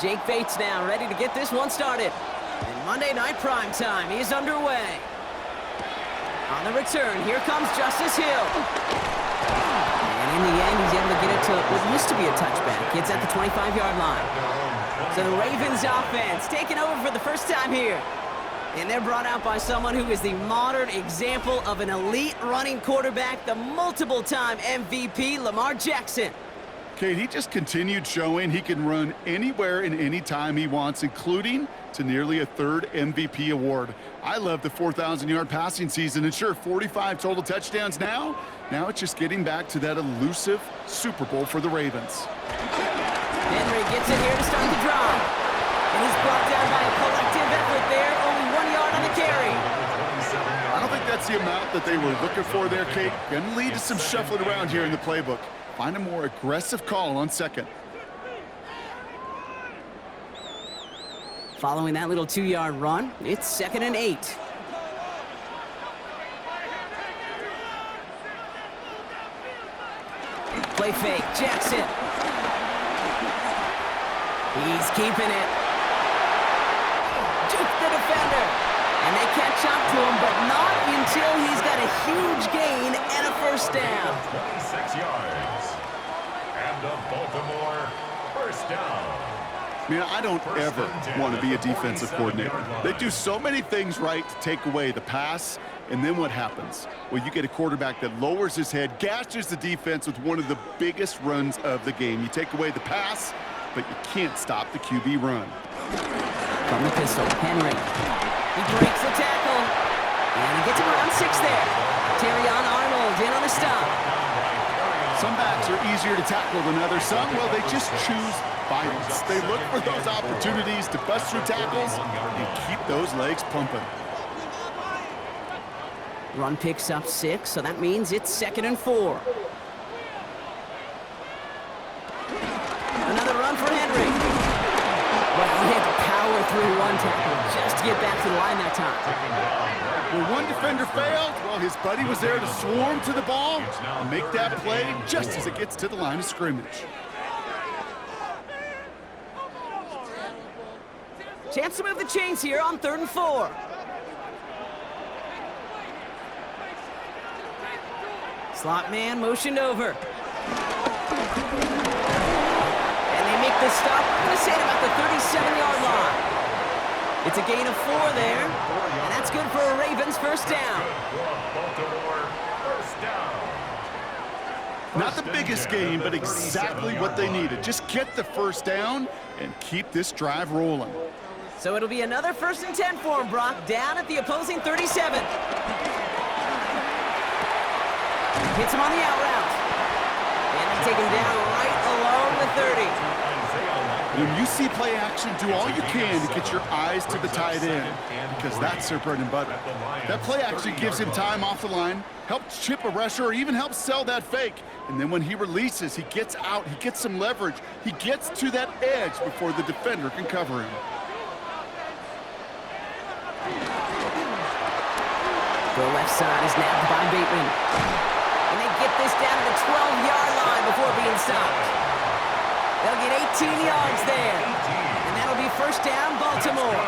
Jake Bates now ready to get this one started. And Monday Night Prime Time is underway. On the return, here comes Justice Hill. And in the end, he's able to get it to what used to be a touchback. It's at the 25-yard line. So the Ravens offense taking over for the first time here. And they're brought out by someone who is the modern example of an elite running quarterback, the multiple-time MVP, Lamar Jackson. Kate, he just continued showing he can run anywhere and anytime he wants, including to nearly a third MVP award. I love the 4,000-yard passing season, and sure, 45 total touchdowns now. Now it's just getting back to that elusive Super Bowl for the Ravens. Henry gets it here to start the drive. And he's brought down by a collective effort there, only 1 yard on the carry. I don't think that's the amount that they were looking for there, Kate. Going to lead to some shuffling around here in the playbook. Find a more aggressive call on second. Following that little 2-yard run, it's 2nd and 8. Play fake, Jackson. He's keeping it. Juke the defender. And they catch up to him, but not until he's got a huge gain and a first down. 26 yards. And the Baltimore first down. Man, I don't ever want to be a defensive coordinator. They do so many things right to take away the pass, and then what happens? Well, you get a quarterback that lowers his head, gashes the defense with one of the biggest runs of the game. You take away the pass, but you can't stop the QB run. From the pistol, Henry. He breaks the tackle, and he gets him around 6 there. Terrion Arnold in on the stop. Some backs are easier to tackle than others. Some, well, they just choose violence. They look for those opportunities to bust through tackles and keep those legs pumping. Run picks up 6, so that means it's 2nd and 4. Another run for Henry. Well, he had to power through one tackle just to get back to the line that time. Well, one defender failed. Well, his buddy was there to swarm to the ball and make that play just as it gets to the line of scrimmage. Chance to move the chains here on 3rd and 4. Slot man motioned over. And they make the stop, I'm going to say, at about the 37-yard line. It's a gain of 4 there, and that's good for a Ravens first down. Not the biggest gain, but exactly what they needed. Just get the first down and keep this drive rolling. So it'll be another 1st and 10 for him, Brock, down at the opposing 37. Hits him on the out route. And they take him down right along the 30. When you see play action, do all you can to get your eyes to the tight end, because that's their bread and butter. That play action gives him time off the line, helps chip a rusher, or even helps sell that fake. And then when he releases, he gets out, he gets some leverage. He gets to that edge before the defender can cover him. The left side is nabbed by Bateman. And they get this down to the 12-yard line before being stopped. They'll get 18 yards there. And that'll be first down, Baltimore.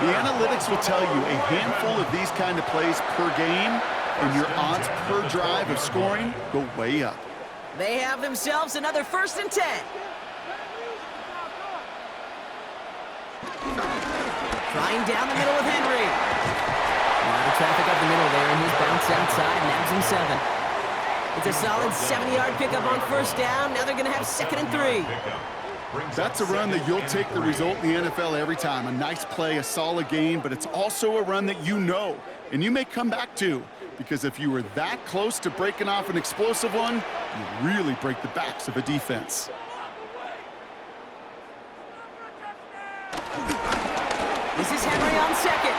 The analytics will tell you a handful of these kind of plays per game, and your odds per drive of scoring go way up. They have themselves another 1st and 10. Trying down the middle with Henry. A lot of traffic up the middle there, and he's bounced outside, nabs him 7. It's a solid 70-yard pickup on first down. Now they're going to have 2nd and 3. That's a run that you'll take the result in the NFL every time. A nice play, a solid gain, but it's also a run that you know, and you may come back to, because if you were that close to breaking off an explosive one, you really break the backs of a defense. This is Henry on 2nd.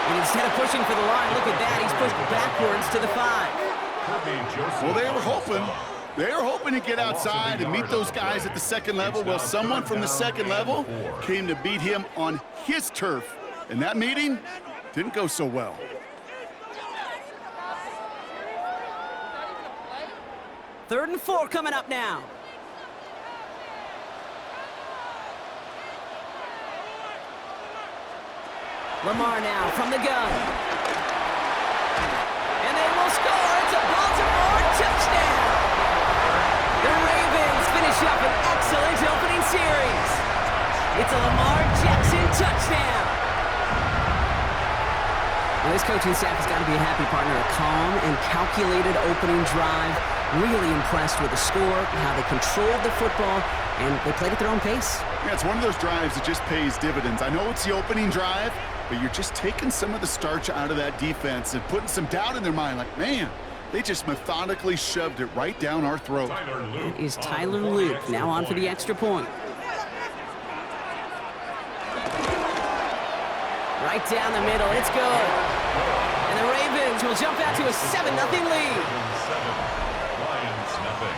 And instead of pushing for the line, look at that, he's pushed backwards to the 5. Well, they were hoping to get outside and meet those guys at the 2nd level. Well, someone from the 2nd level came to beat him on his turf, and that meeting didn't go so well. Third and 4 coming up now. Lamar now from the gun. And they will score. It's a Baltimore touchdown. The Ravens finish up an excellent opening series. It's a Lamar Jackson touchdown. Well, this coaching staff has got to be a happy partner. A calm and calculated opening drive. Really impressed with the score, how they controlled the football, and they played at their own pace. Yeah, it's one of those drives that just pays dividends. I know it's the opening drive, but you're just taking some of the starch out of that defense and putting some doubt in their mind. Like, man, they just methodically shoved it right down our throat. It is Tyler Luke now on for the extra point. Right down the middle, it's good. And the Ravens will jump out to a 7-0 lead. 7, Lions nothing.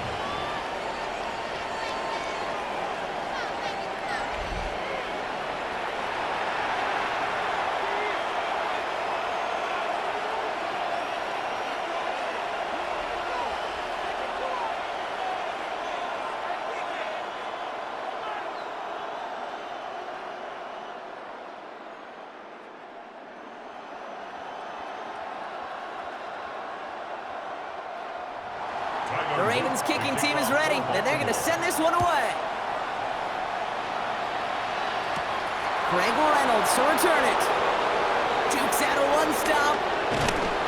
The Ravens kicking team is ready, and they're going to send this one away. Greg Reynolds to return it. Jukes out a one-stop.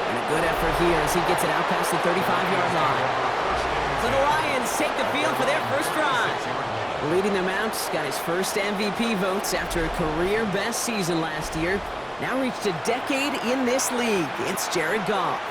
And a good effort here as he gets it out past the 35-yard line. So the Lions take the field for their first drive. Leading them out, got his first MVP votes after a career-best season last year. Now reached a decade in this league. It's Jared Goff.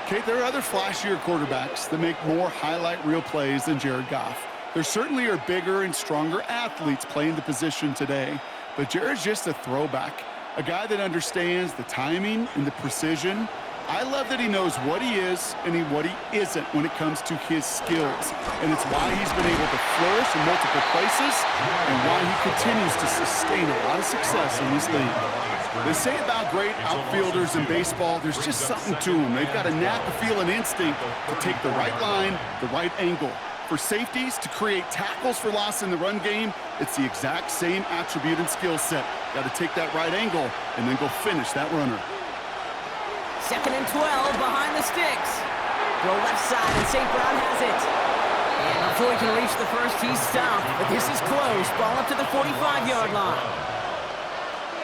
Kate, there are other flashier quarterbacks that make more highlight reel plays than Jared Goff. There certainly are bigger and stronger athletes playing the position today, but Jared's just a throwback, a guy that understands the timing and the precision. I love that he knows what he is and what he isn't when it comes to his skills, and it's why he's been able to flourish in multiple places and why he continues to sustain a lot of success in this league. They say about great outfielders in baseball, there's just something to them. They've got a knack, a feel, an instinct to take the right line, the right angle. For safeties, to create tackles for loss in the run game, it's the exact same attribute and skill set. Got to take that right angle and then go finish that runner. 2nd and 12 behind the sticks. Throw left side, and St. Brown has it. And before he can reach the first, he's stopped. But this is close. Ball up to the 45-yard line.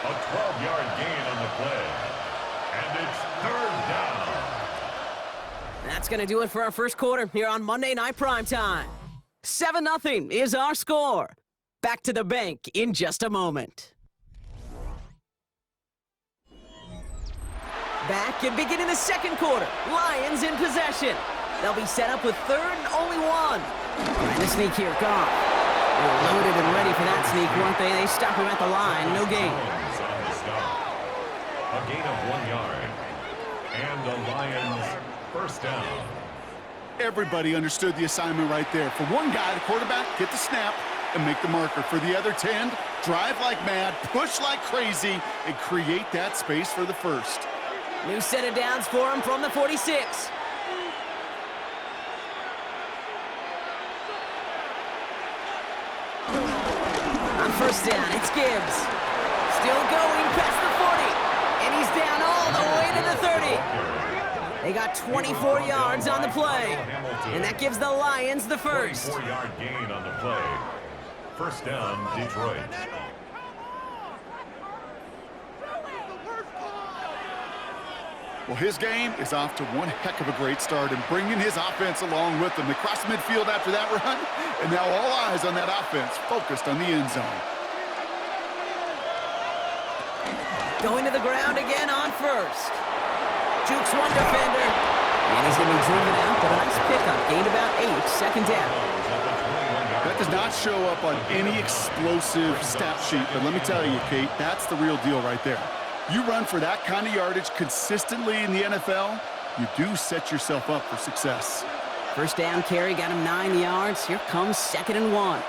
A 12-yard gain on the play. And it's 3rd down. That's going to do it for our first quarter here on Monday Night Primetime. 7-0 is our score. Back to the bank in just a moment. Back and beginning the second quarter. Lions in possession. They'll be set up with 3rd and only 1. Trying to sneak here, Goff. They were loaded and ready for that sneak, weren't they? They stop him at the line. No gain. A gain of 1 yard. And the Lions first down. Everybody understood the assignment right there. For one guy, the quarterback, get the snap and make the marker. For the other 10, drive like mad, push like crazy, and create that space for the first. New set of downs for him from the 46. On first down, it's Gibbs. Still going past the 40. And he's down all the way to the 30. They got 24 yards on the play. And that gives the Lions the first. 4-yard gain on the play. First down, Detroit. Well, his game is off to one heck of a great start and bringing his offense along with him. They crossed midfield after that run, and now all eyes on that offense focused on the end zone. Going to the ground again on first. Jukes one defender. And he's going to be driven out, but a nice pickup. Gained about 8, 2nd down. That does not show up on any explosive stat sheet, but let me tell you, Kate, that's the real deal right there. You run for that kind of yardage consistently in the NFL, you do set yourself up for success. First down carry got him 9 yards. Here comes 2nd and 1.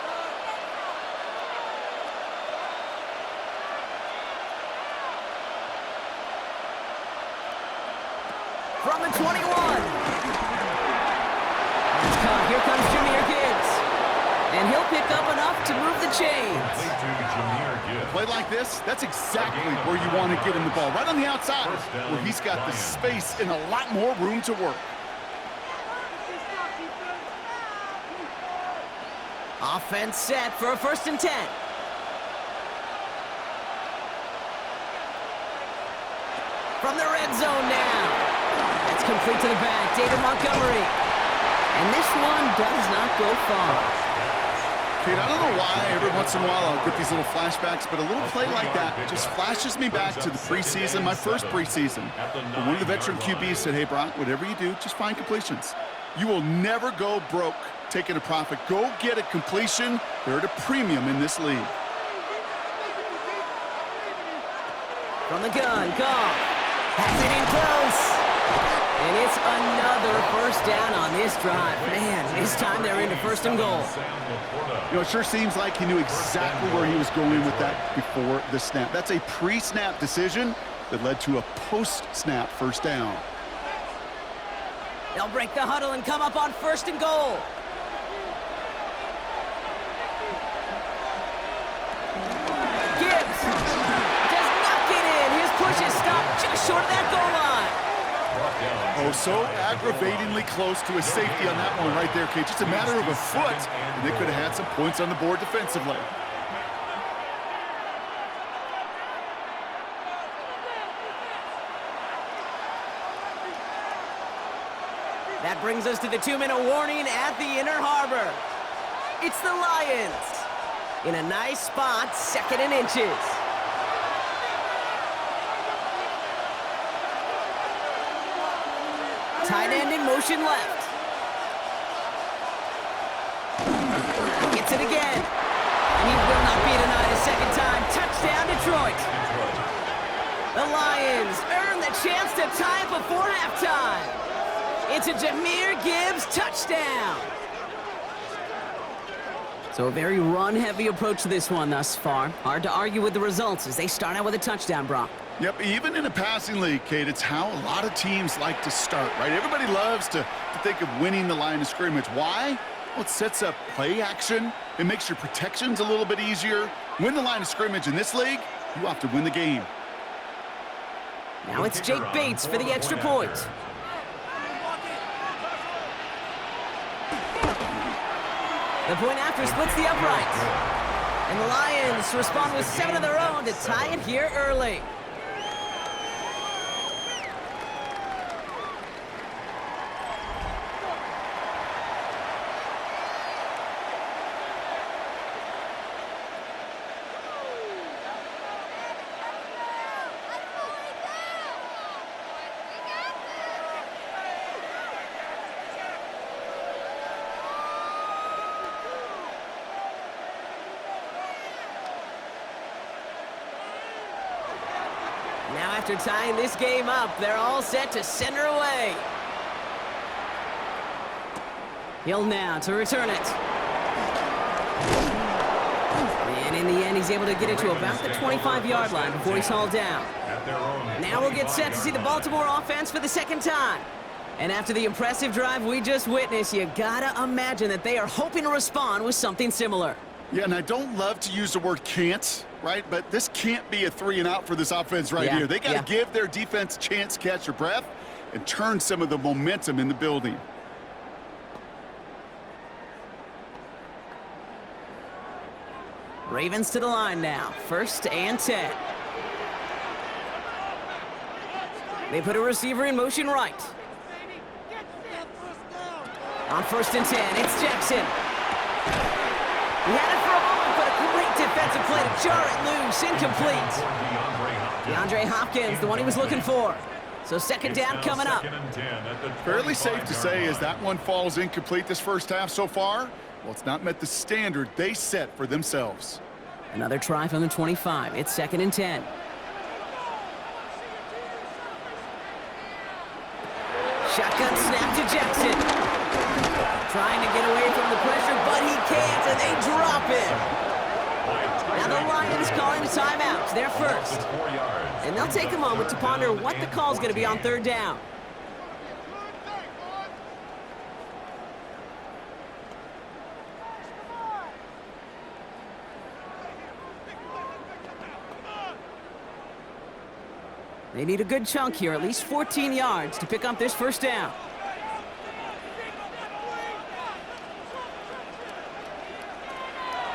From the 21. It's caught. Here comes Jahmyr Gibbs. And he'll pick up enough to move the chains. To Jahmyr Gibbs. play like this, that's exactly where you want to get him the ball, right on the outside, where he's got the space and a lot more room to work. Offense set for a 1st and 10. From the red zone now. That's complete to the back, David Montgomery. And this one does not go far. Kate, I don't know why every once in a while I'll get these little flashbacks, but a little play like that just flashes me back to the preseason, my first preseason. And one of the veteran QBs said, hey, Brock, whatever you do, just find completions. You will never go broke taking a profit. Go get a completion. They're at a premium in this league. From the gun, Goff has it in close. And it's another 1st down on this drive. Man, this time they're into 1st and goal. You know, it sure seems like he knew exactly where he was going with that before the snap. That's a pre-snap decision that led to a post-snap 1st down. They'll break the huddle and come up on 1st and goal. Gibbs does not get in. His push is stopped just short of that goal line. Oh, so aggravatingly close to a safety on that one right there, Kate. Just a matter of a foot, and they could have had some points on the board defensively. That brings us to the 2-minute warning at the inner harbor. It's the Lions in a nice spot, 2nd and inches. Tight end in motion left. Gets it again. And he will not be denied a 2nd time. Touchdown, Detroit. The Lions earn the chance to tie it before halftime. It's a Jahmyr Gibbs touchdown. So a very run-heavy approach to this one thus far. Hard to argue with the results as they start out with a touchdown, Brock. Yep, even in a passing league, Kate, it's how a lot of teams like to start, right? Everybody loves to think of winning the line of scrimmage. Why? Well, it sets up play action. It makes your protections a little bit easier. Win the line of scrimmage in this league, you have to win the game. Now it's Jake Bates for the extra point. The point after splits the upright. And the Lions respond with 7 of their own to tie it here early. Now after tying this game up, they're all set to send her away. Hill now to return it. And in the end, he's able to get it to about the 25-yard line before he's hauled down. Now we'll get set to see the Baltimore offense for the 2nd time. And after the impressive drive we just witnessed, you gotta imagine that they are hoping to respond with something similar. Yeah, and I don't love to use the word can't, right? But this can't be a 3-and-out for this offense right here. They got to give their defense a chance to catch their breath and turn some of the momentum in the building. Ravens to the line now, 1st and 10. They put a receiver in motion right. On 1st and 10, it's Jackson. He had it for a moment, but a great defensive play to jar it loose, incomplete. DeAndre Hopkins, the one he was looking for. So 2nd down coming up. Fairly safe to say as that one falls incomplete this first half so far, well, it's not met the standard they set for themselves. Another try from the 25. It's 2nd and 10. Shotgun snap to Jackson. Trying to get away from the pressure, but he can't, and they drop it. Now the Lions calling a timeout. They're first. And they'll take a moment to ponder what the call is going to be on 3rd down. They need a good chunk here, at least 14 yards to pick up this first down.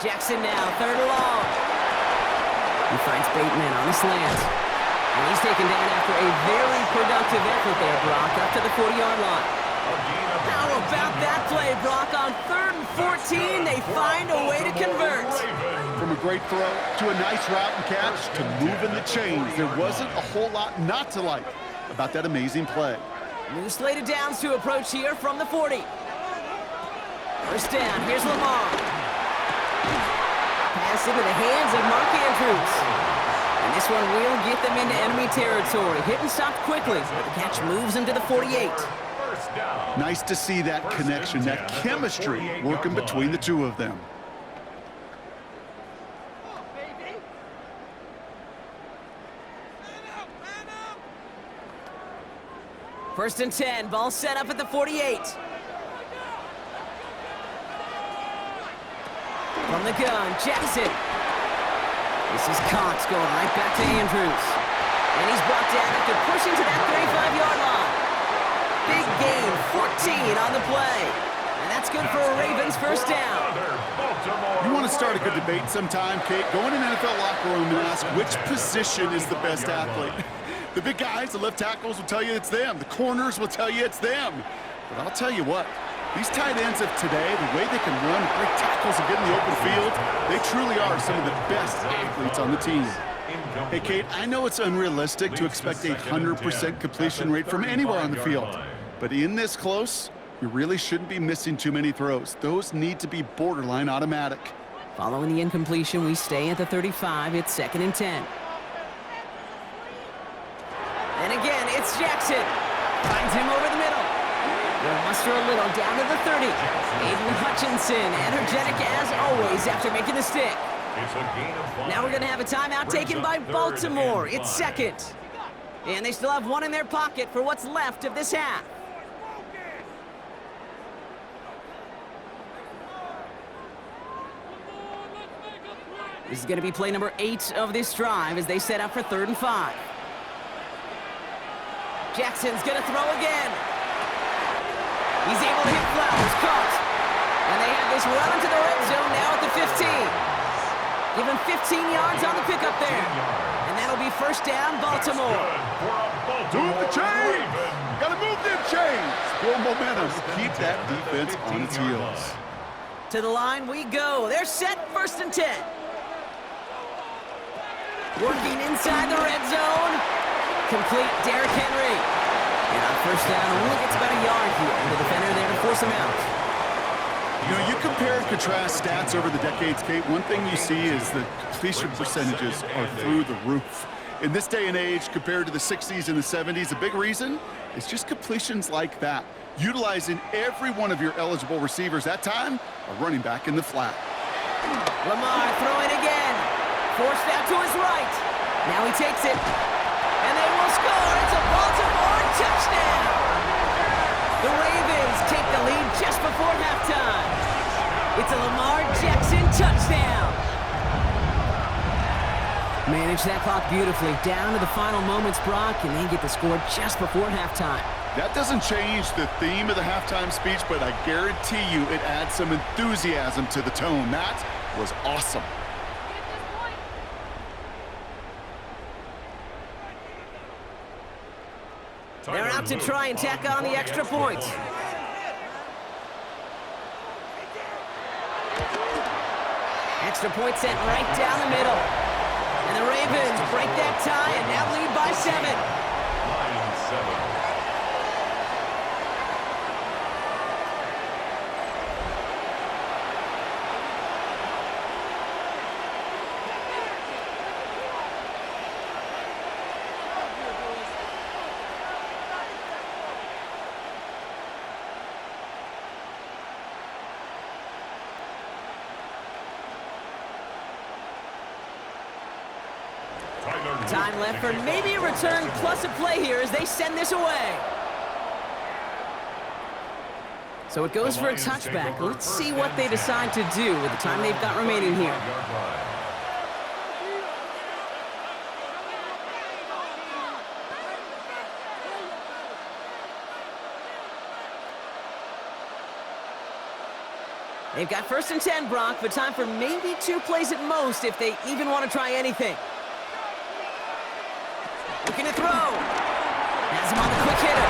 Jackson now, third and long. He finds Bateman on the slant. And he's taken down after a very productive effort there, Brock, up to the 40-yard line. How about that play, Brock? On 3rd and 14, they find a way to convert. From a great throw to a nice route and catch to moving the chains, there wasn't a whole lot not to like about that amazing play. New slated downs to approach here from the 40. First down, here's Lamar. Pass into the hands of Mark Andrews. And this one will get them into enemy territory. Hit and stop quickly, but the catch moves him to the 48. Nice to see that connection, that chemistry working between the two of them. First and 10, ball set up at the 48. From the gun, Jackson. This is Cox going right back to Andrews. And he's brought down after pushing to that 35-yard line. Big gain, 14 on the play. And that's good for a Ravens first down. You want to start a good debate sometime, Kate? Go in an NFL locker room and ask which position is the best athlete. The big guys, the left tackles will tell you it's them. The corners will tell you it's them. But I'll tell you what, these tight ends of today, the way they can run, break tackles, and get in the open field, they truly are some of the best athletes on the team. Hey, Kate, I know it's unrealistic to expect a 100% completion rate from anywhere on the field. But in this close, you really shouldn't be missing too many throws. Those need to be borderline automatic. Following the incompletion, we stay at the 35. It's 2nd and 10. And again, it's Jackson. Finds him over the middle. They'll muster a little down to the 30. Aiden Hutchinson, energetic as always after making the stick. Now we're going to have a timeout taken by Baltimore. It's 2nd. And they still have one in their pocket for what's left of this half. This is going to be play number 8 of this drive as they set up for 3rd and 5. Jackson's going to throw again. He's able to hit Flowers, caught. And they have this well into the red zone now at the 15. Give him 15 yards on the pickup there. And that'll be first down, Baltimore. Move the chains! Gotta move them chains! Build momentum. Keep that defense on its heels. To the line we go. They're set, 1st and 10. Working inside the red zone. Complete, Derrick Henry. And on first down, only gets about a yard here. And the defender there to force him out. You know, you compare and contrast stats over the decades, Kate. One thing you see is the completion percentages are through the roof. In this day and age, compared to the 60s and the 70s, a big reason is just completions like that. Utilizing every one of your eligible receivers. That time, a running back in the flat. Lamar throwing again. Forced out to his right. Now he takes it. And they will score. It's a Baltimore touchdown. The Ravens take the lead just before halftime. It's a Lamar Jackson touchdown. Manage that clock beautifully. Down to the final moments, Brock, and they get the score just before halftime. That doesn't change the theme of the halftime speech, but I guarantee you it adds some enthusiasm to the tone. That was awesome. They're out to try and tack on the extra point. Extra point sent right down the middle. And the Ravens break that tie and now lead by 7. 9-7. Time left for maybe a return plus a play here as they send this away. So it goes for a touchback. Let's see what they decide to do with the time they've got remaining here. They've got 1st and 10, Brock, but time for maybe 2 plays at most if they even want to try anything. Looking to throw. Has him on the quick hitter.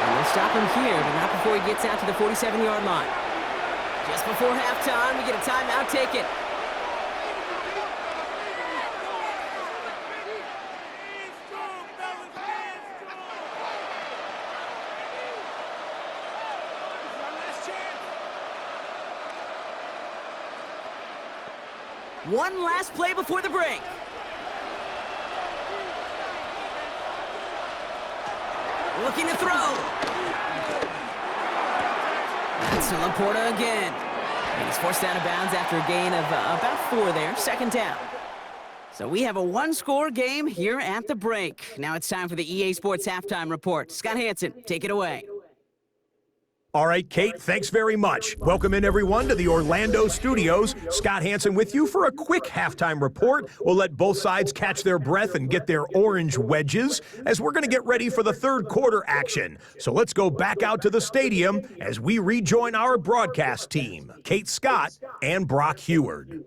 And they'll stop him here, but not before he gets out to the 47-yard line. Just before halftime, we get a timeout taken. One last play before the break. Looking to throw. That's Laporta again. And he's forced out of bounds after a gain of about 4 there. 2nd down. So we have a 1-score game here at the break. Now it's time for the EA Sports Halftime Report. Scott Hansen, take it away. All right, Kate, thanks very much. Welcome in, everyone, to the Orlando studios. Scott Hansen with you for a quick halftime report. We'll let both sides catch their breath and get their orange wedges as we're going to get ready for the 3rd quarter action. So let's go back out to the stadium as we rejoin our broadcast team, Kate Scott and Brock Heward.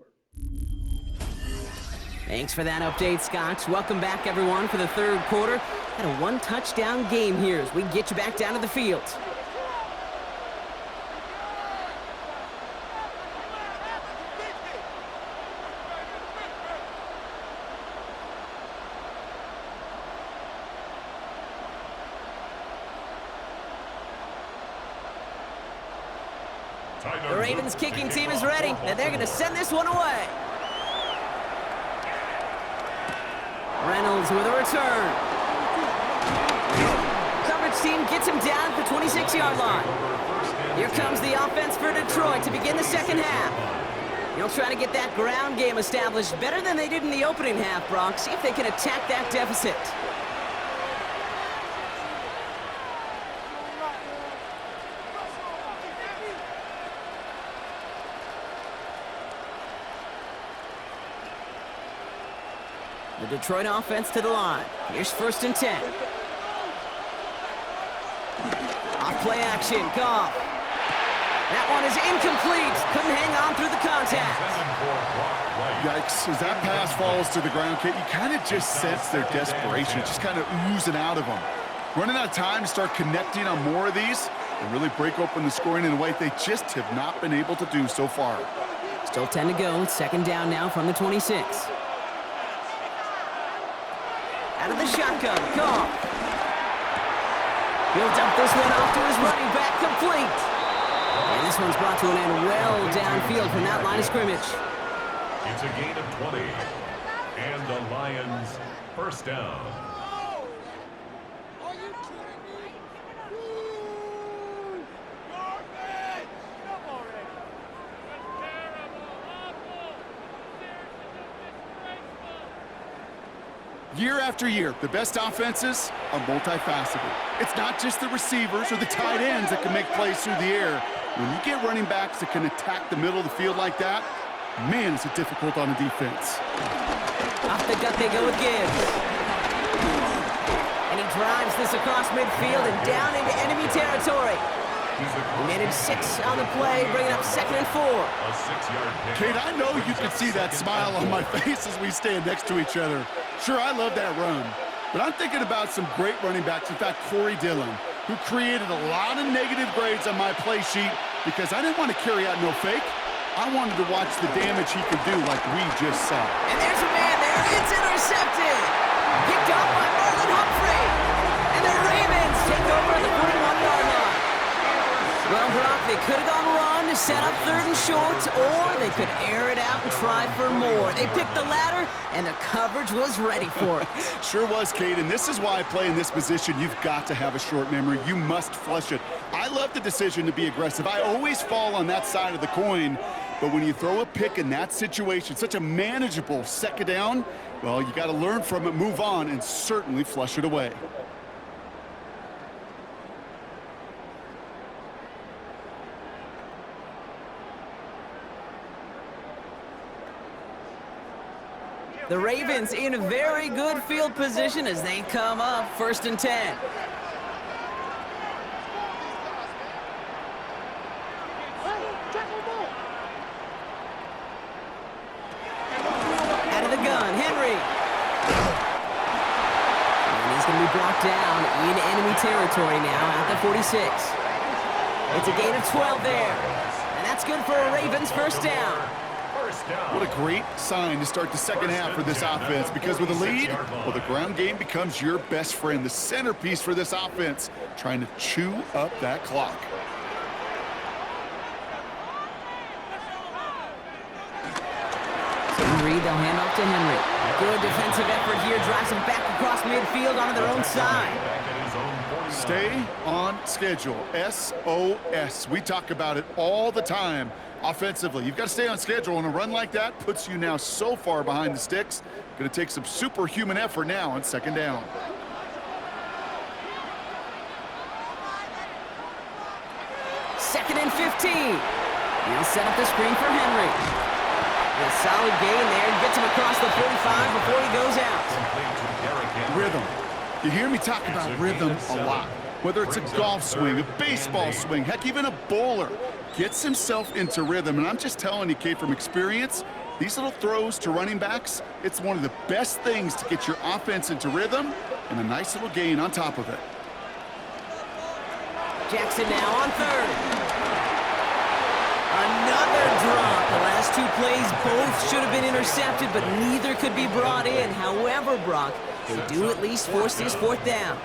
Thanks for that update, Scott. Welcome back, everyone, for the 3rd quarter. Got a 1-touchdown game here as we get you back down to the field. The Ravens kicking team is ready, and they're going to send this one away. Reynolds with a return. Coverage team gets him down at the 26-yard line. Here comes the offense for Detroit to begin the 2nd half. They'll try to get that ground game established better than they did in the opening half, Brock. See if they can attack that deficit. The Detroit offense to the line. Here's 1st and 10. Off play action, Goff. That one is incomplete. Couldn't hang on through the contact. Yikes, as that pass falls to the ground, Kate, you kind of just sense their desperation, just kind of oozing out of them. Running out of time to start connecting on more of these and really break open the scoring in a way they just have not been able to do so far. Still 10 to go. 2nd down now from the 26. Out of the shotgun, Goff. He'll dump this one off to his running back, complete. And this one's brought to an end well downfield from that line of scrimmage. It's a gain of 20. And the Lions' 1st down. Year after year, the best offenses are multifaceted. It's not just the receivers or the tight ends that can make plays through the air. When you get running backs that can attack the middle of the field like that, man, is it difficult on a defense. Off the gut they go with Gibbs. And he drives this across midfield and down into enemy territory. He managed 6 on the play, bringing up 2nd and 4. A 6-yard pick. Kate, I know you can see that smile on my face as we stand next to each other. Sure, I love that run, but I'm thinking about some great running backs. In fact, Corey Dillon, who created a lot of negative grades on my play sheet because I didn't want to carry out no fake. I wanted to watch the damage he could do like we just saw. And there's a man there. It's intercepted. Picked up by Marlon Humphrey. And the Ravens take over at the 41-yard line. Well, Brock, they could have gone run to set up 3rd and short, or they could air it out and try for more. They picked the latter, and the coverage was ready for it. Sure was, Kate, and this is why I play in this position. You've got to have a short memory. You must flush it. I love the decision to be aggressive. I always fall on that side of the coin, but when you throw a pick in that situation, such a manageable 2nd down, well, you got to learn from it, move on, and certainly flush it away. The Ravens in a very good field position as they come up 1st and 10. gun, Henry. And he's going to be brought down in enemy territory now at the 46. It's a gain of 12 there. And that's good for a Ravens first down. What a great sign to start the second half for this offense, because with a lead, well, the ground game becomes your best friend, the centerpiece for this offense, trying to chew up that clock. Reed, they'll hand off to Henry. Good defensive effort here, drives them back across midfield onto their own side. Stay on schedule, SOS. We talk about it all the time offensively. You've got to stay on schedule, and a run like that puts you now so far behind the sticks. Going to take some superhuman effort now on second down. Second and 15. He'll set up the screen for Henry. A solid gain there, gets him across the 45 before he goes out. Rhythm. You hear me talk about rhythm a lot. Whether it's a golf swing, a baseball swing, heck, even a bowler gets himself into rhythm. And I'm just telling you, Kate, from experience, these little throws to running backs, it's one of the best things to get your offense into rhythm, and a nice little gain on top of it. Jackson now on third. Another drop. The last two plays both should have been intercepted, but neither could be brought in. However, Brock, they do at least force this fourth down.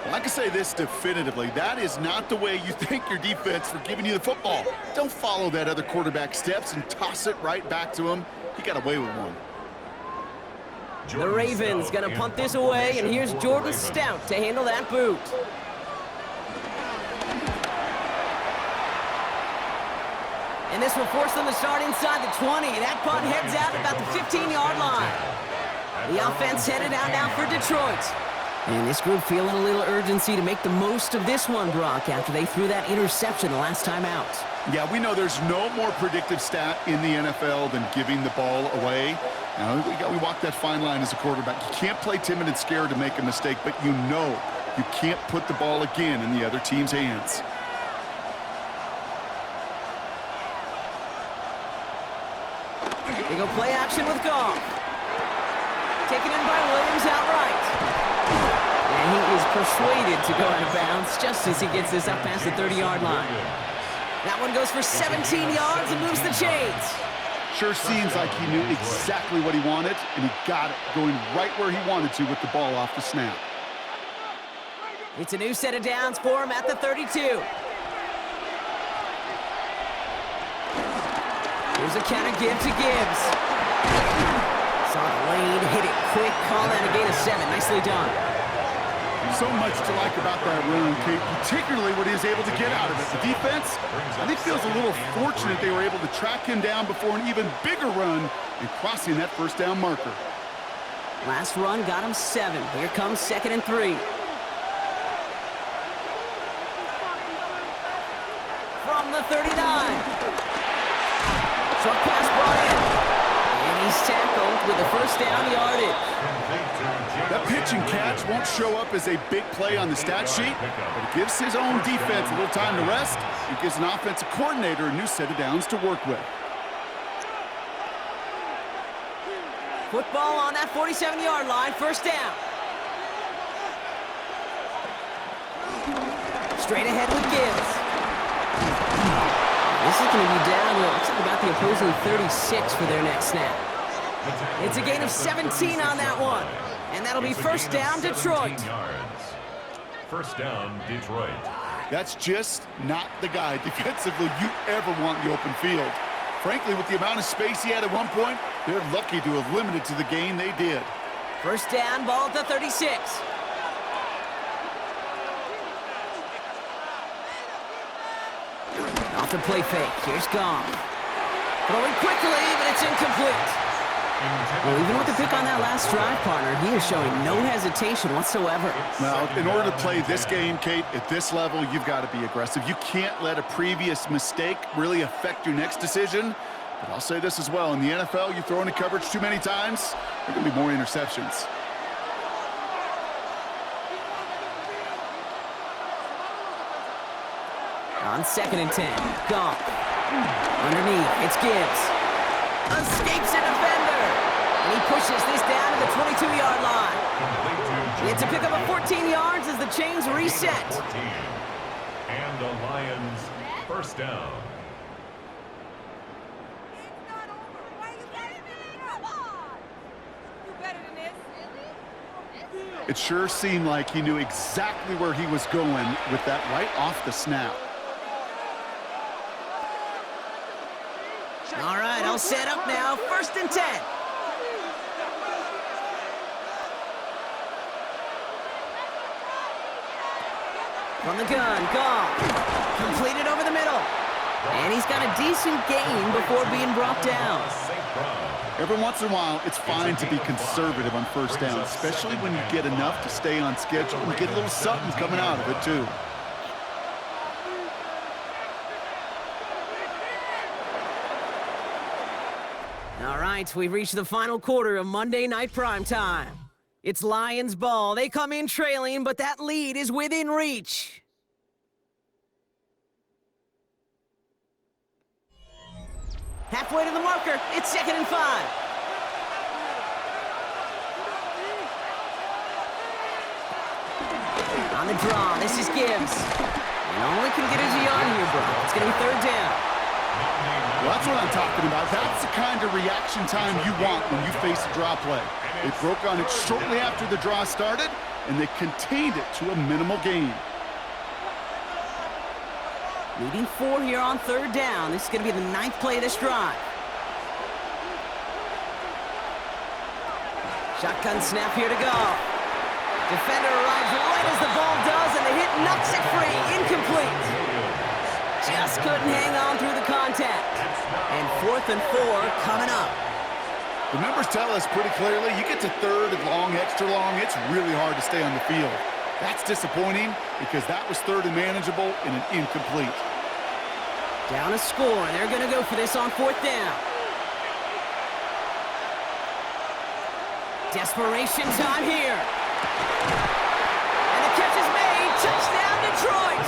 Well, I can say this definitively. That is not the way you thank your defense for giving you the football. Don't follow that other quarterback steps and toss it right back to him. He got away with one. The Ravens going to punt this away, and here's Jordan Stout to handle that boot. And this will force them to start inside the 20. That punt heads out about the 15-yard line. The offense headed out now for Detroit. And this group feeling a little urgency to make the most of this one, Brock, after they threw that interception the last time out. Yeah, we know there's no more predictive stat in the NFL than giving the ball away. Now, we walk that fine line as a quarterback. You can't play timid and scared to make a mistake, but you know you can't put the ball again in the other team's hands. They go play action with Goff. Taken in by Williams outright. And he is persuaded to go out of bounds just as he gets this up past the 30-yard line. That one goes for 17 yards and moves the chains. Sure seems like he knew exactly what he wanted, and he got it, going right where he wanted to with the ball off the snap. It's a new set of downs for him at the 32. Here's a counter give to Gibbs. Saw the lane, hit it quick, call that a gain of 7. Nicely done. So much to like about that run, Kate, particularly what he was able to get out of it. The defense, I think, feels a little fortunate they were able to track him down before an even bigger run and crossing that first down marker. Last run got him 7. Here comes 2nd and 3. From the 39. Short pass brought in. And he's tackled with a first down yardage. That pitch and catch won't show up as a big play on the stat sheet, but it gives his own defense a little time to rest. It gives an offensive coordinator a new set of downs to work with. Football on that 47-yard line, first down. Straight ahead with Gibbs. This is going to be down to, looks like about the opposing 36 for their next snap. It's a gain of 17 on that one. And that'll be first down, Detroit. First down, Detroit. That's just not the guy defensively you ever want in the open field. Frankly, with the amount of space he had at one point, they're lucky to have limited to the gain they did. First down, ball at the 36. Off the play fake. Here's Goff. Throwing quickly, but it's incomplete. Well, even with the pick on that last drive, partner, he is showing no hesitation whatsoever. Now, in order to play this game, Kate, at this level, you've got to be aggressive. You can't let a previous mistake really affect your next decision. But I'll say this as well. In the NFL, you throw into coverage too many times, there are going to be more interceptions. On 2nd and 10, Goff. Underneath, it's Gibbs. Escapes a defender. And he 30-yard line. It's a pickup of 14 yards as the chains reset. 14. And the Lions first down. It sure seemed like he knew exactly where he was going with that right off the snap. All right, all set up now. 1st and 10. From the gun, Goff. Completed over the middle. And he's got a decent gain before being brought down. Every once in a while, it's fine to be conservative on 1st down, especially when you get enough to stay on schedule and get a little something coming out of it, too. All right, we've reached the final quarter of Monday Night Primetime. It's Lions ball. They come in trailing, but that lead is within reach. Halfway to the marker. It's 2nd and 5. On the draw, this is Gibbs. And all he can get is a yard here, bro. It's going to be 3rd down. Well, that's what I'm talking about. That's the kind of reaction time you want when you face a draw play. They broke on it shortly after the draw started, and they contained it to a minimal gain. Needing 4 here on 3rd down. This is going to be the 9th play of this drive. Shotgun snap here to go. Defender arrives right as the ball does, and the hit knocks it free. Incomplete. Just couldn't hang on through the contact. And 4th and 4 coming up. The numbers tell us pretty clearly, you get to 3rd and long, extra long, it's really hard to stay on the field. That's disappointing because that was 3rd and manageable and an incomplete. Down a score, and they're going to go for this on 4th down. Desperation time here. And the catch is made. Touchdown, Detroit.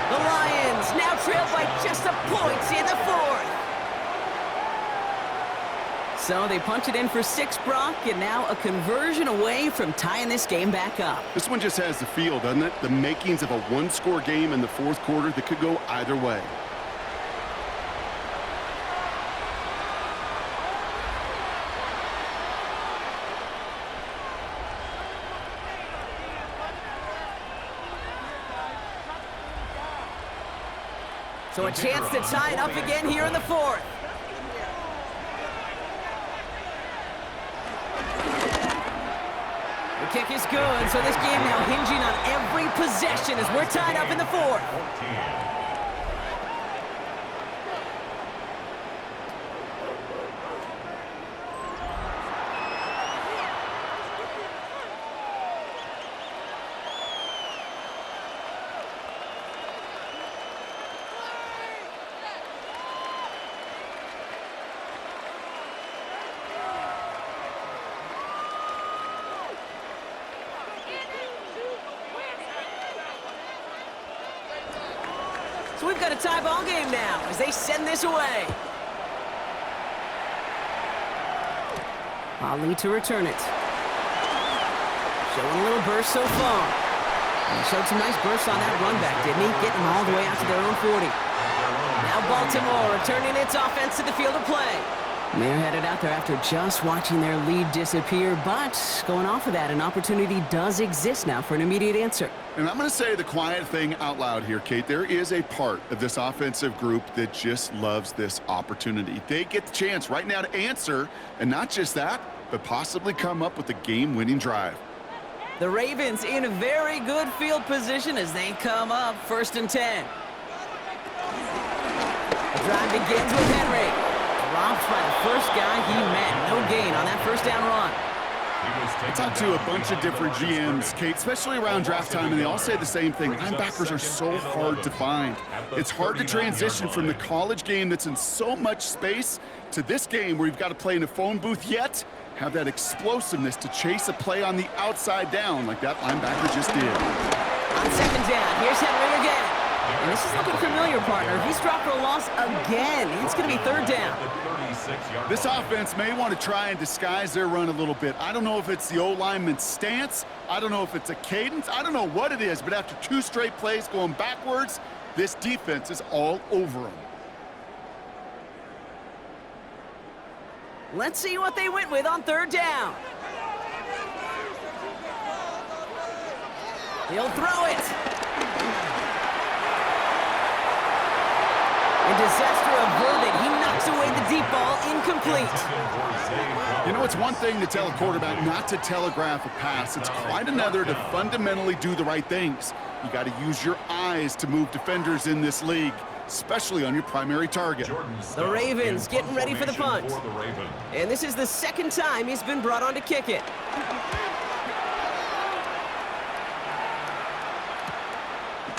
The Lions now trail by just a point in the 4th. So they punch it in for 6, Brock, and now a conversion away from tying this game back up. This one just has the feel, doesn't it? The makings of a one-score game in the 4th quarter that could go either way. So a chance to tie it up again here in the 4th. The kick is good, so this game now hinging on every possession as we're tied up in the 4th. So we've got a tie ball game now as they send this away. Ali to return it. Showing a little burst so far. And he showed some nice bursts on that run back, didn't he? Getting them all the way out to their own 40. Now Baltimore returning its offense to the field of play. And they're headed out there after just watching their lead disappear, but going off of that, an opportunity does exist now for an immediate answer. And I'm going to say the quiet thing out loud here, Kate. There is a part of this offensive group that just loves this opportunity. They get the chance right now to answer, and not just that, but possibly come up with a game-winning drive. The Ravens in a very good field position as they come up 1st and 10. The drive begins with Henry. Dropped by the first guy he met. No gain on that 1st down run. I talked to a bunch of different GMs, Kate, especially around draft time, and they all say the same thing. Linebackers are so hard to find. It's hard to transition from the college game that's in so much space to this game where you've got to play in a phone booth, yet have that explosiveness to chase a play on the outside down like that linebacker just did. On 2nd down, here's Henry again. And this is looking familiar, partner. He's dropped for a loss again. It's going to be third down. This offense may want to try and disguise their run a little bit. I don't know if it's the O-lineman's stance. I don't know if it's a cadence. I don't know what it is, but after 2 straight plays going backwards, this defense is all over them. Let's see what they went with on third down. He'll throw it. And disaster averted. He knocks away the deep ball, incomplete. You know, it's one thing to tell a quarterback not to telegraph a pass. It's quite another to fundamentally do the right things. You got to use your eyes to move defenders in this league, especially on your primary target. The Ravens getting ready for the punt. And this is the second time he's been brought on to kick it.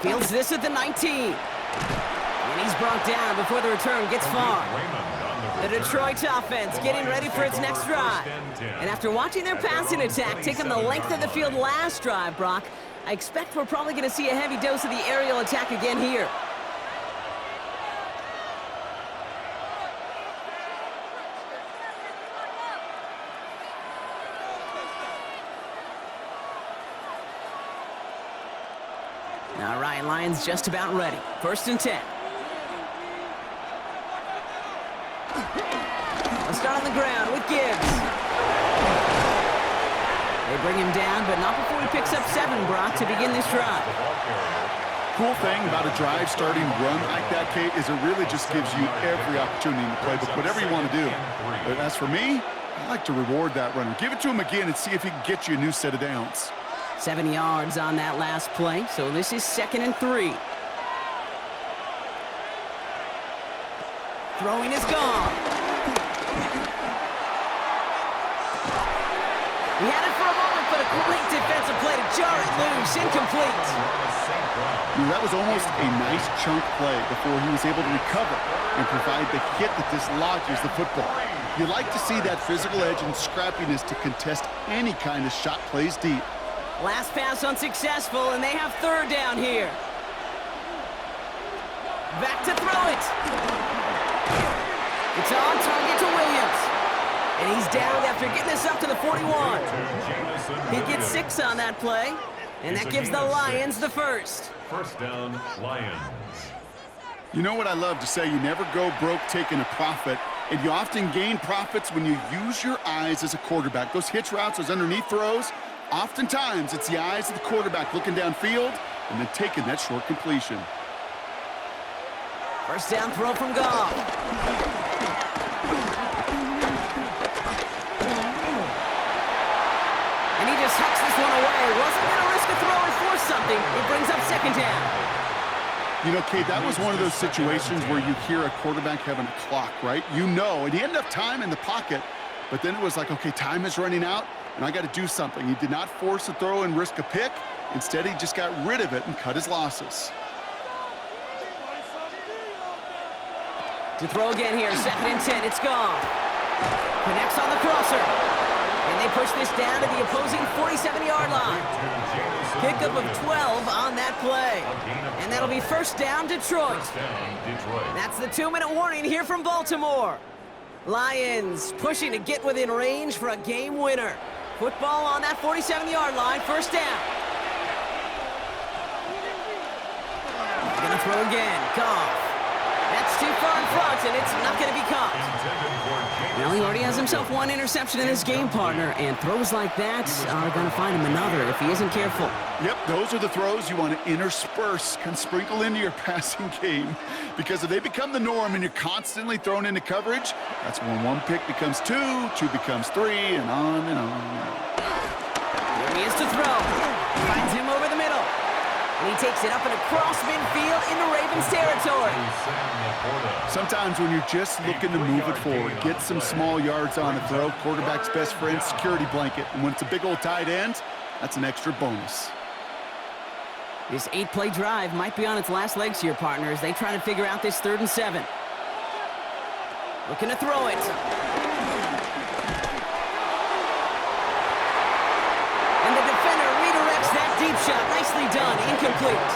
Fields this at the 19. And he's brought down before the return gets far. The Detroit offense getting ready for its next drive. And after watching their passing attack take them the length of the field last drive, Brock, I expect we're probably going to see a heavy dose of the aerial attack again here. All right, Lions just about ready. 1st and 10. Let's start on the ground with Gibbs. They bring him down, but not before he picks up 7, Brock, to begin this drive. Cool thing about a drive starting run like that, Kate, is it really just gives you every opportunity in the playbook, whatever you want to do. But as for me, I like to reward that runner. Give it to him again and see if he can get you a new set of downs. 7 yards on that last play, so this is 2nd and 3. Throwing is gone. He had it for a moment, but a great defensive play to jar it loose. Incomplete. That was almost a nice chunk play before he was able to recover and provide the hit that dislodges the football. You like to see that physical edge and scrappiness to contest any kind of shot plays deep. Last pass unsuccessful, and they have third down here. Back to throw it. It's on target to Williams. And he's down after getting this up to the 41. He gets 6 on that play, and that gives the Lions the first. First down, Lions. You know what I love to say? You never go broke taking a profit, and you often gain profits when you use your eyes as a quarterback. Those hitch routes, those underneath throws, oftentimes it's the eyes of the quarterback looking downfield and then taking that short completion. First down throw from Goff. And he just hucks this one away. Wasn't going to risk a throw and force something. It brings up 2nd down. You know, Kate, that was one of those situations where you hear a quarterback having a clock, right? You know, and he had enough time in the pocket, but then it was like, okay, time is running out, and I got to do something. He did not force a throw and risk a pick. Instead, he just got rid of it and cut his losses. To throw again here, 2nd and 10, it's gone. Connects on the crosser. And they push this down to the opposing 47-yard line. Pickup of 12 on that play. And that'll be first down, Detroit. That's the 2-minute warning here from Baltimore. Lions pushing to get within range for a game winner. Football on that 47-yard line, first down. Gonna throw again, Goff. That's too far in front, and it's not going to be caught. Well, he already has himself 1 interception in this game, partner, and throws like that are going to find him another if he isn't careful. Yep, those are the throws you want to intersperse, can sprinkle into your passing game, because if they become the norm and you're constantly thrown into coverage, that's when 1 pick becomes 2, 2 becomes 3, and on and on. Here he is to throw. Finds him over the middle. And he takes it up and across midfield into Ravens territory. Sometimes when you're just looking to move it forward, get some small yards on a throw, quarterback's best friend, security blanket. And when it's a big old tight end, that's an extra bonus. This 8-play drive might be on its last legs here, partners. They try to figure out this 3rd and 7. Looking to throw it. And the defender redirects that deep shot. Nicely done. Incomplete.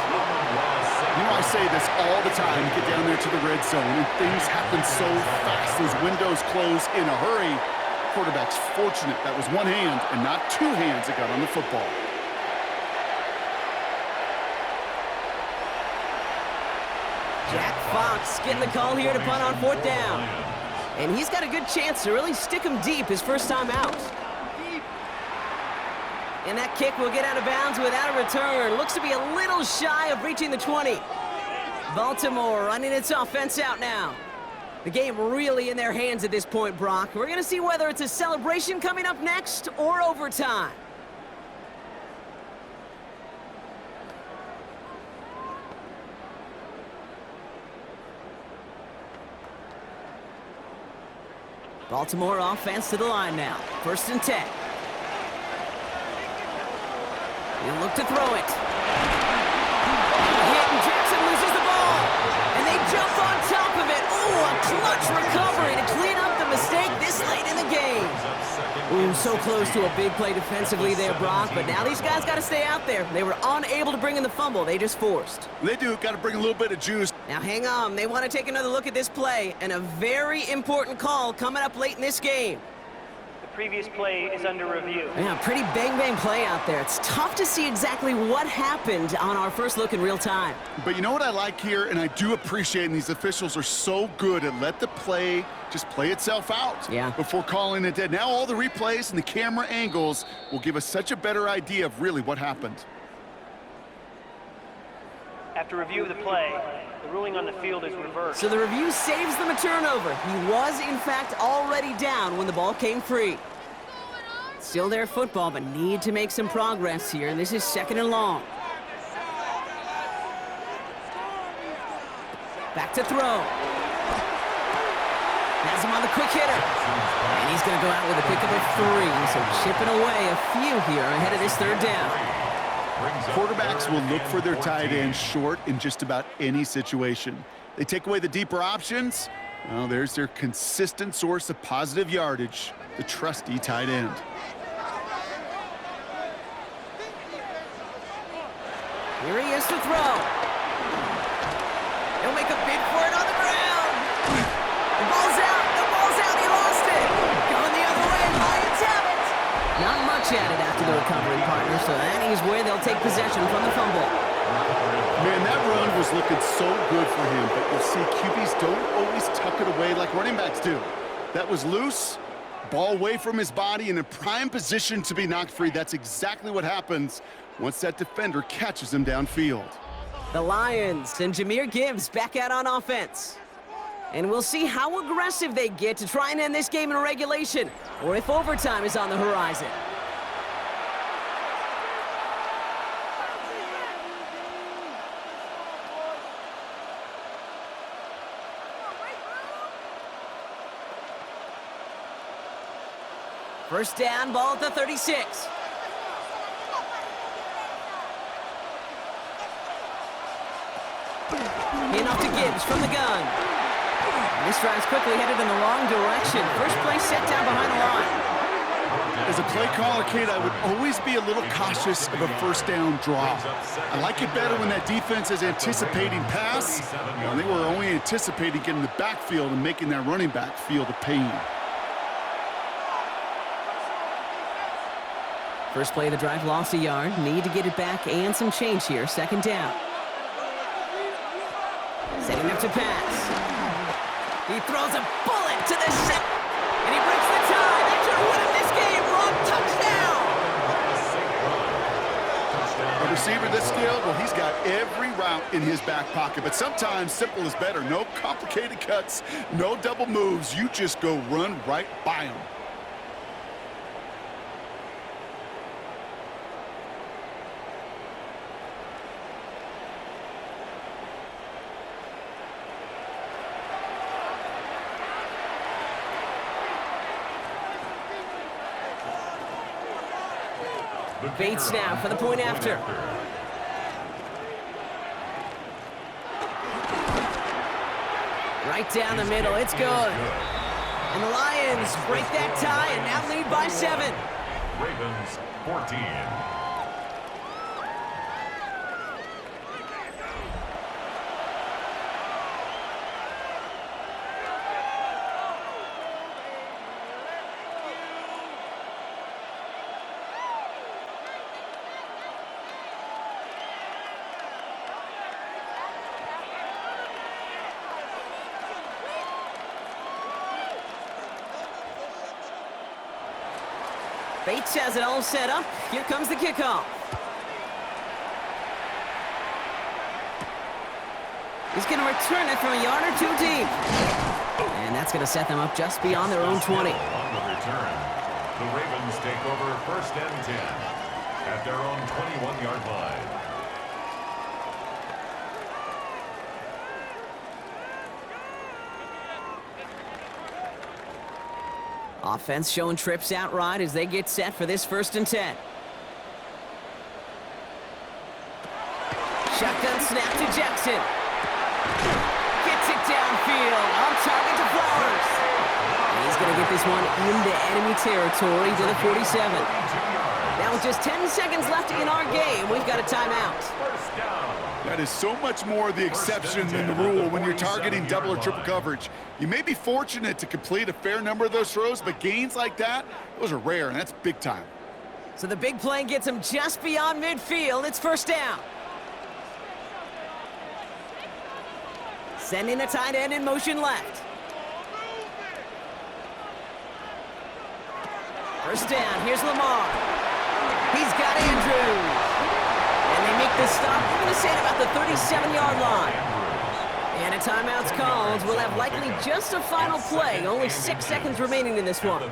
You know, I say this all the time. You get down there to the red zone, and things happen so fast. Those windows close in a hurry. Quarterback's fortunate that was one hand and not two hands that got on the football. Jack Fox getting the call here to punt on 4th down. And he's got a good chance to really stick him deep his first time out. And that kick will get out of bounds without a return. Looks to be a little shy of reaching the 20. Baltimore running its offense out now. The game really in their hands at this point, Brock. We're going to see whether it's a celebration coming up next or overtime. Baltimore offense to the line now. 1st and 10. He'll look to throw it. Hit, and Jackson loses the ball. And they jump on top of it. Ooh, a clutch recovery to clean up the mistake this late in the game. Ooh, so close to a big play defensively there, Brock. But now these guys got to stay out there. They were unable to bring in the fumble. They just forced. They do. Got to bring a little bit of juice. Now hang on. They want to take another look at this play. And a very important call coming up late in this game. Previous play is under review. Yeah, pretty bang-bang play out there. It's tough to see exactly what happened on our first look in real time. But you know what I like here, and I do appreciate, and these officials are so good at let the play just play itself out before calling it dead. Now all the replays and the camera angles will give us such a better idea of really what happened. After review of the play, the ruling on the field is reversed. So the review saves them a turnover. He was, in fact, already down when the ball came free. Still their football, but need to make some progress here. This is 2nd and long. Back to throw. Has him on the quick hitter. And he's going to go out with a pickup of 3. So chipping away a few here ahead of this 3rd down. Quarterbacks will look for their tight end short in just about any situation. They take away the deeper options. Well, there's their consistent source of positive yardage, the trusty tight end. Here he is to throw. He'll make a bid for it on the ground. The ball's out. The ball's out. He lost it. Going the other way. Lions have it. Not much added after the recovery, partner, so that is where they'll take possession from the fumble. Man, that run was looking so good for him, but you'll see QBs don't always tuck it away like running backs do. That was loose, ball away from his body, in a prime position to be knocked free. That's exactly what happens once that defender catches him downfield. The Lions and Jahmyr Gibbs back out on offense. And we'll see how aggressive they get to try and end this game in regulation, or if overtime is on the horizon. First down, ball at the 36. Handoff to Gibbs from the gun. This drive's quickly headed in the wrong direction. First play set down behind the line. As a play caller, Kate, I would always be a little cautious of a first down draw. I like it better when that defense is anticipating pass. They were only anticipating getting the backfield and making that running back feel the pain. First play of the drive, lost a yard. Need to get it back and some change here. Second down. Setting up to pass. He throws a bullet to the set. And he breaks the tie. They should win him this game. Wrong touchdown. A receiver this skilled, well, he's got every route in his back pocket. But sometimes simple is better. No complicated cuts, no double moves. You just go run right by him. Bates now for the point after. Right down the middle, it's good. And the Lions break that tie and now lead by 7. Ravens 14. Bates has it all set up. Here comes the kickoff. He's going to return it from a yard or two deep. And that's going to set them up just beyond their own 20. On the return, the Ravens take over 1st and 10 at their own 21-yard line. Offense showing trips out right as they get set for this 1st and 10. Shotgun snap to Jackson. Gets it downfield. On target to Flowers. And he's going to get this one into enemy territory to the 47. Now with just 10 seconds left in our game, we've got a timeout. That is so much more the exception than the rule when you're targeting double or triple coverage. You may be fortunate to complete a fair number of those throws, but gains like that, those are rare, and that's big time. So the big play gets him just beyond midfield. It's 1st down. Sending the tight end in motion left. 1st down. Here's Lamar. He's got Andrews. And they make this stop, I'm going to say, at about the 37-yard line. And a timeout's called. We'll have likely just a final play. Only 6 seconds remaining in this one.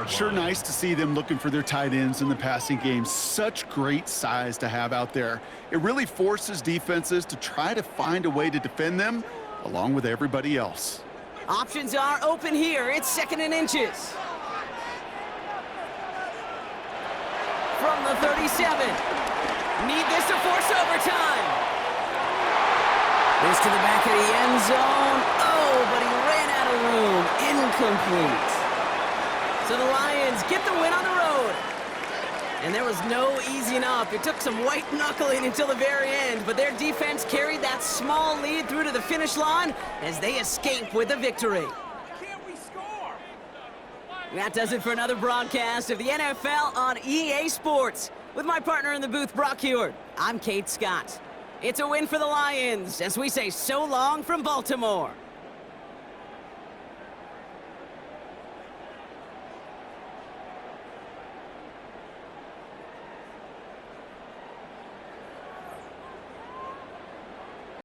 Sure nice to see them looking for their tight ends in the passing game. Such great size to have out there. It really forces defenses to try to find a way to defend them along with everybody else. Options are open here. It's 2nd and inches. From the 37. Need this to force overtime. This to the back of the end zone. Oh, but he ran out of room. Incomplete. So the Lions get the win on the road. And there was no easing up. It took some white knuckling until the very end, but their defense carried that small lead through to the finish line as they escape with a victory. That does it for another broadcast of the NFL on EA Sports. With my partner in the booth, Brock Heward, I'm Kate Scott. It's a win for the Lions as we say so long from Baltimore.